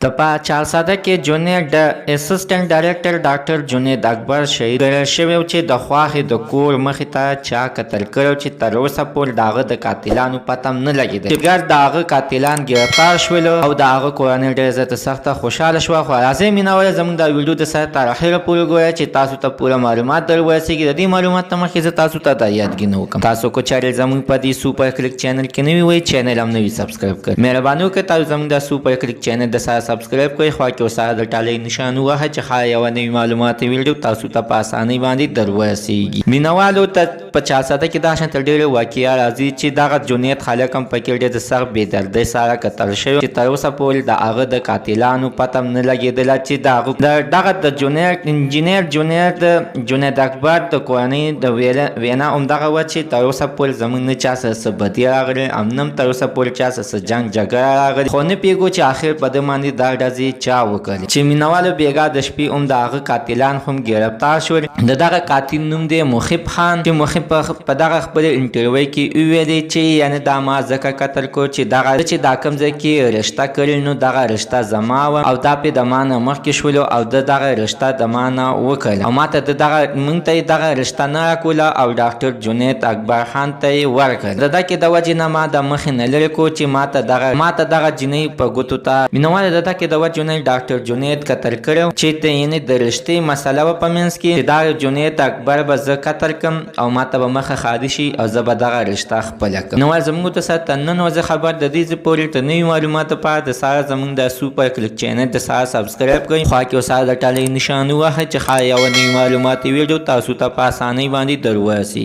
د په چارساده کې جونیر د اسسټنټ ډایریکټر ډاکټر جنید اکبر شهید کړل شوی چې د خواهې د کور مخې ته چا قتل کړی چې تر اوسه پورې د هغه د قاتلانو پته هم نه لګېده چې ګر د هغه قاتلان ګرفتار شول او د هغه کورنۍ ډېره زیاته سخته خوشحاله شوه. خو راځئ مینهوال زموږ دا ویډیو د سره تر اخره پورې ګورئ چې تاسو ته پوره معلومات در ورسېږي. د دې معلومات نه مخکې زه تاسو ته دا یادګي وکړم، تاسو که چارې زموږ په دې سوپر کلیک چینل کې نوي وئ چینل هم نوي سبسکرایب کړئ. مهرباني وکړئ تاسو زموږ د سوپر کلیک چینل د سره سبسکرایب کړئ، خوا کې ورسره د ټالۍ نشان ووهه چې ښایي یوه نوي معلوماتي ویډیو تاسو ته په اسانۍ باندې در ورسېږي. مینهوالو ته په چارساده کې دا شانته ډېرې واقعه راځي چې دغه جنید خالق هم پکې ډېر د سخت بېدردۍ سره قتل شوی چې تر اوسه پورې د هغه د قاتلانو پته هم نه لګېدله چې دغه د جنید انجینر جنید اکبر د کورنۍ د وینا همدغه وه چې تر اوسه پورې زموږ نه چا سره څه بدي راغلی، هم تر اوسه پورې چا سره څه جنګ جګړه راغلې، خو نه پوهېږو چې آخر په ده باندې دا ډزې چا وکړلې. چې مینهوالو بېګا د شپې هم د هغه قاتلان هم ګرفتار شول. د دغه قاتل نوم دی مخیب خان چې مخیب په دغه خپل انټرویو کې وویلې چې یعنې دا ما ځکه قتل کړو چې دا کوم ځای کې رشته کړې نو دغه رشته زما وه او دا پې د ما نه مخکې شولو او د دغه رشته د ما نه وکړله او ماته موږ ته یې دغه رشته نه راکوله او ډاکټر جنید اکبر خان ته یې ورکړه. د ده کې د وجې نه ما د مخې نه لرې کړو چې ماته دغه جینۍ په ګوتو ته مینهوالو د ده کې د وجې نه ډاکټر جنید قتل کړی چې یعنې د رشتې مسله وه په منځ کې چې دا جنید اکبر به زه قتل کړم او ماته به مخه خالي شي او زه به دغه رشته خپله کړم. نو زموږ ته سره تر نن ورځې خبر د دې ځای پورې تر نوي معلوماتو لپاره د ساره زموږ د سوپر کلیک چینل د ساره سبسکرایب کړئ، خوا کې ورسره د ټالۍ نشان ووهئ چې ښایي یوه نوي معلوماتي ویډیو تاسو ته په اسانۍ باندې در ورسېږي.